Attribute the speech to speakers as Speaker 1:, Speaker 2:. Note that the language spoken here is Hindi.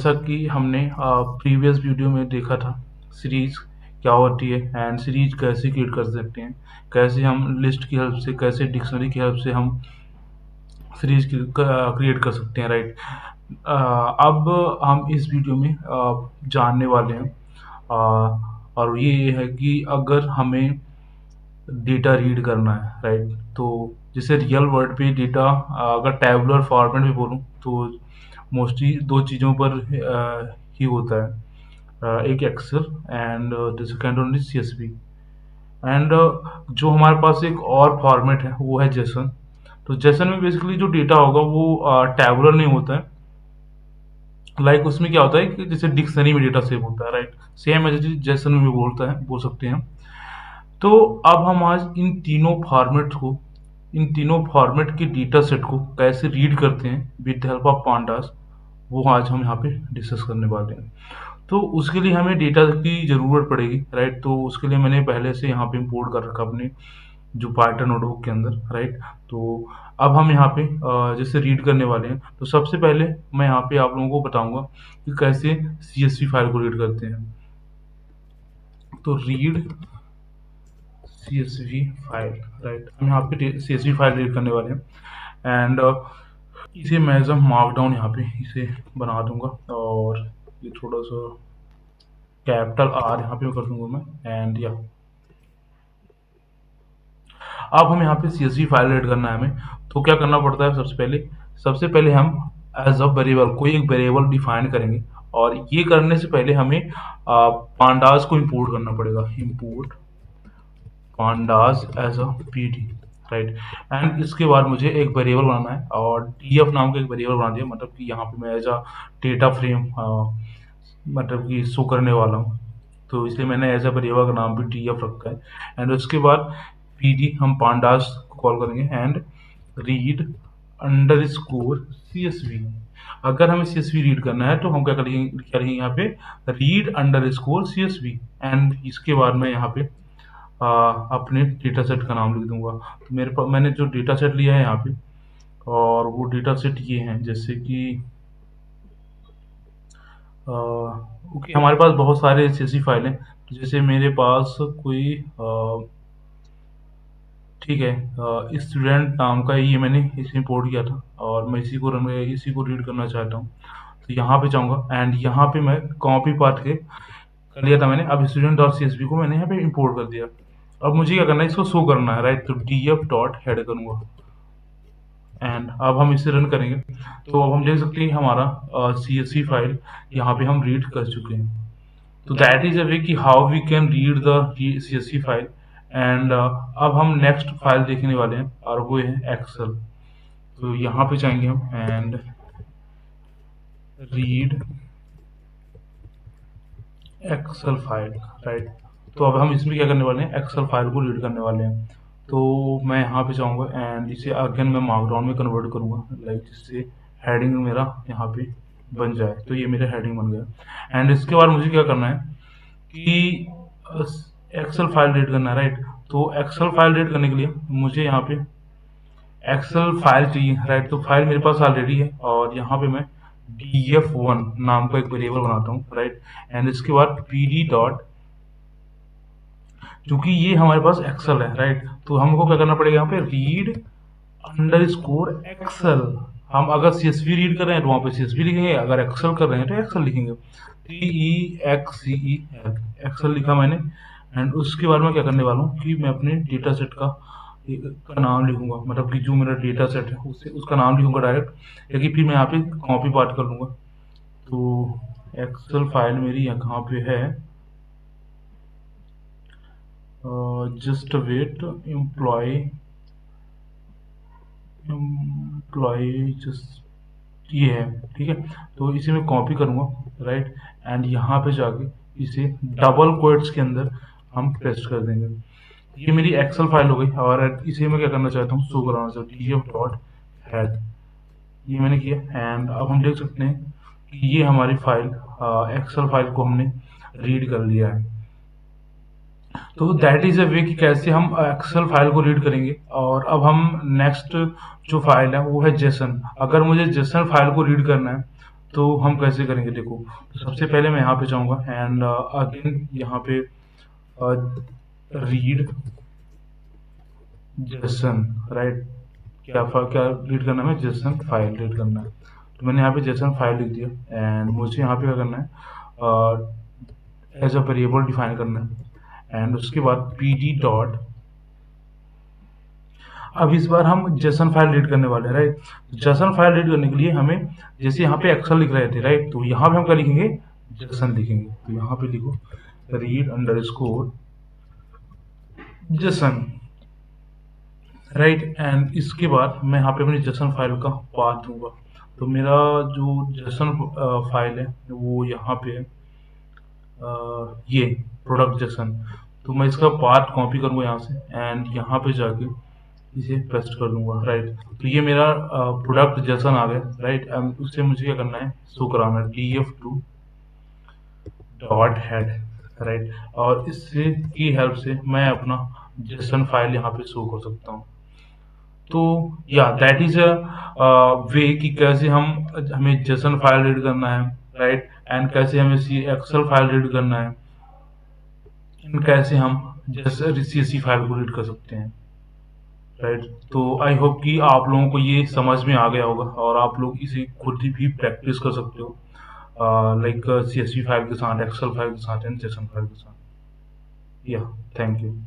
Speaker 1: जैसा कि हमने प्रीवियस वीडियो में देखा था, सीरीज क्या होती है एंड सीरीज कैसे क्रिएट कर सकते हैं, कैसे हम लिस्ट की हेल्प से, कैसे डिक्शनरी की हेल्प से हम सीरीज क्रिएट कर सकते हैं, राइट। अब हम इस वीडियो में जानने वाले हैं, और ये है कि अगर हमें डेटा रीड करना है, राइट, तो जैसे रियल वर्ल्ड पे डेटा, अगर टैबुलर फॉर्मेट में बोलूँ तो मोस्टली दो चीज़ों पर ही होता है, एक excel and the second one is CSV. And जो हमारे पास एक और फॉर्मेट है वो है जेसन। तो जेसन में बेसिकली जो डेटा होगा वो टैबुलर नहीं होता है, लाइक उसमें क्या होता है कि जैसे डिक्शनरी में डेटा सेव होता है, राइट। सेम ऐसे चीज जेसन में भी बोल सकते हैं। तो अब हम आज इन तीनों फॉर्मेट के डेटा सेट को कैसे रीड करते हैं with the help of pandas, वो आज हम यहाँ पे डिस्कस करने वाले हैं। तो उसके लिए हमें डेटा की ज़रूरत पड़ेगी, राइट। तो उसके लिए मैंने पहले से यहाँ पे इंपोर्ट कर रखा अपने जो पार्टर नोटबुक के अंदर, राइट। तो अब हम यहाँ पे जैसे रीड करने वाले हैं, तो सबसे पहले मैं यहाँ पे आप लोगों को बताऊंगा कि कैसे सीएसवी फाइल को रीड करते हैं। तो रीड सीएसवी फाइल, राइट, हम यहाँ पे सीएसवी फाइल रीड करने वाले हैं। एंड इसे मैं एज अ मार्कडाउन यहाँ पे इसे बना दूंगा, और ये थोड़ा सा कैपिटल आर यहाँ पे कर दूंगा मैं, एंड या अब हम यहाँ पे सीएसवी फाइल रीड करना है हमें। तो क्या करना पड़ता है, सबसे पहले हम एज अ वेरिएबल कोई एक वेरिएबल डिफाइन करेंगे, और ये करने से पहले हमें पांडास को इंपोर्ट करना पड़ेगा, import pandas as a PD, right. And इसके बाद मुझे एक वेरिएबल बनाना है, और डीएफ नाम का एक वेरिएबल बना दिया, मतलब कि यहाँ पे मैं एज अ डेटा फ्रेम मतलब कि शो करने वाला हूँ। तो इसलिए मैंने एज अ वेरिएबल का नाम भी डीएफ रखा है। एंड उसके बाद पीडी हम पांडास को कॉल करेंगे, and read under score CSV. अगर हमें सीएसवी रीड करना है तो हम क्या करेंगे यहाँ पे, read under score CSV. And इसके बाद मैं यहाँ पे अपने डेटा सेट का नाम लिख दूंगा। तो मेरे पास मैंने जो डेटा सेट लिया है यहाँ पे, और वो डेटा सेट ये हैं, जैसे कि ओके, हमारे पास बहुत सारे सीएसवी फाइल हैं। तो जैसे मेरे पास कोई ठीक है, स्टूडेंट नाम का ये मैंने इसे इंपोर्ट किया था, और मैं इसी को रीड करना चाहता हूँ। तो यहाँ पे जाऊँगा, एंड यहाँ पे मैं कॉपी पाथ के कर लिया था मैंने। अब स्टूडेंट डॉट सीएसवी को मैंने यहाँ पे इंपोर्ट कर दिया। अब मुझे क्या करना है, इसको शो करना है, राइट। तो डीएफ डॉट हेड करूँगा, एंड अब हम इसे रन करेंगे। तो अब हम देख सकते हैं हमारा सीएसवी फाइल यहाँ पे हम रीड कर चुके हैं। तो दैट इज अ वे कि how we can read the CSV file. And अब हम नेक्स्ट फाइल देखने वाले हैं, और वो है एक्सेल। तो यहाँ पे जाएंगे हम, and read excel file, right. तो अब हम इसमें क्या करने वाले हैं, एक्सेल फाइल को रीड करने वाले हैं। तो मैं यहाँ पे जाऊँगा, एंड इसे अगेन मैं मार्कडाउन में कन्वर्ट करूँगा, लाइक जिससे हेडिंग मेरा यहाँ पे बन जाए। तो ये मेरा हेडिंग बन गया। एंड इसके बाद मुझे क्या करना है कि एक्सेल फाइल रीड करना है, राइट। तो एक्सेल फाइल रीड करने के लिए मुझे यहाँ पे एक्सेल फाइल चाहिए, राइट। तो फाइल मेरे पास ऑलरेडी है, और यहाँ पे मैं df1 नाम का एक वेरिएबल बनाता हूँ, राइट। एंड इसके बाद pd डॉट, क्योंकि ये हमारे पास एक्सेल है, राइट, तो हमको क्या करना पड़ेगा यहाँ पे, रीड अंडर स्कोर एक्सेल। हम अगर सीएसवी रीड कर रहे हैं तो वहाँ पे सीएसवी लिखेंगे, अगर एक्सेल कर रहे हैं तो एक्सेल लिखेंगे। TEXCE एक्सेल लिखा मैंने। एंड उसके बाद मैं क्या करने वाला हूँ कि मैं अपने डेटा सेट का नाम लिखूंगा, मतलब कि जो मेरा डेटा सेट है उससे उसका नाम लिखूंगा डायरेक्ट, या कि फिर मैं यहाँ पे कॉपी पार्ट कर लूंगा। तो एक्सेल फाइल मेरी यहाँ कहाँ पे है, जस्ट वेट, एम्प्लॉय जस्ट ये है, ठीक है। तो इसे मैं कॉपी करूंगा, राइट। एंड यहाँ पे जाके इसे डबल कोट्स के अंदर हम पेस्ट कर देंगे। ये मेरी एक्सेल फाइल हो गई, और इसे मैं क्या करना चाहता हूँ, शो कराना चाहता हूँ, df डॉट हेड। ये मैंने किया, एंड अब हम देख सकते हैं कि ये हमारी फाइल, एक्सेल फाइल को हमने रीड कर लिया है। तो दैट इज अ वे कि कैसे हम एक्सेल फाइल को रीड करेंगे। और अब हम नेक्स्ट जो फाइल है वो है जेसन। अगर मुझे जेसन फाइल को रीड करना है तो हम कैसे करेंगे देखो। तो सबसे पहले मैं यहाँ पे जाऊँगा एंड अगेन यहाँ पे रीड जेसन, राइट। क्या रीड करना है, जेसन फाइल रीड करना है। तो मैंने यहाँ पे जेसन फाइल लिख दिया एंड मुझे यहाँ पे क्या करना है, एज अ वेरिएबल डिफाइन करना है एंड उसके बाद पी डी डॉट। अब इस बार हम जेसन फाइल रीड करने वाले हैं, राइट। जेसन फाइल रीड करने के लिए हमें, जैसे यहाँ पे एक्सेल लिख रहे थे, राइट, तो यहाँ पे हम क्या लिखेंगे, जेसन लिखेंगे। तो यहाँ पे लिखो read underscore Jason, right. And इसके बाद मैं यहाँ पे अपनी जेसन फाइल का पाथ दूंगा। तो मेरा जो जेसन फाइल है वो यहाँ पे है, ये प्रोडक्ट जेसन। तो मैं इसका पार्ट कॉपी करूंगा यहाँ से एंड यहाँ पे जाके इसे पेस्ट कर दूंगा, राइट। तो ये मेरा प्रोडक्ट जेसन आ गया, राइट। उससे मुझे क्या करना है, शो कराना है df2 डॉट हेड, राइट। और इससे की हेल्प से मैं अपना जेसन फाइल यहाँ पे शो कर सकता हूँ। तो या दैट इज अ वे कि कैसे हमें जेसन फाइल रीड करना है, राइट। एंड कैसे हमें सी एक्सेल फाइल रीड करना है एंड कैसे हम जैसे सीएसवी फाइल को रीड कर सकते हैं, राइट। तो आई होप कि आप लोगों को ये समझ में आ गया होगा और आप लोग इसे खुद ही भी प्रैक्टिस कर सकते हो, लाइक सीएसवी फाइल के साथ, एक्सेल फाइल के साथ एंड जेसन फाइल के साथ। या थैंक यू।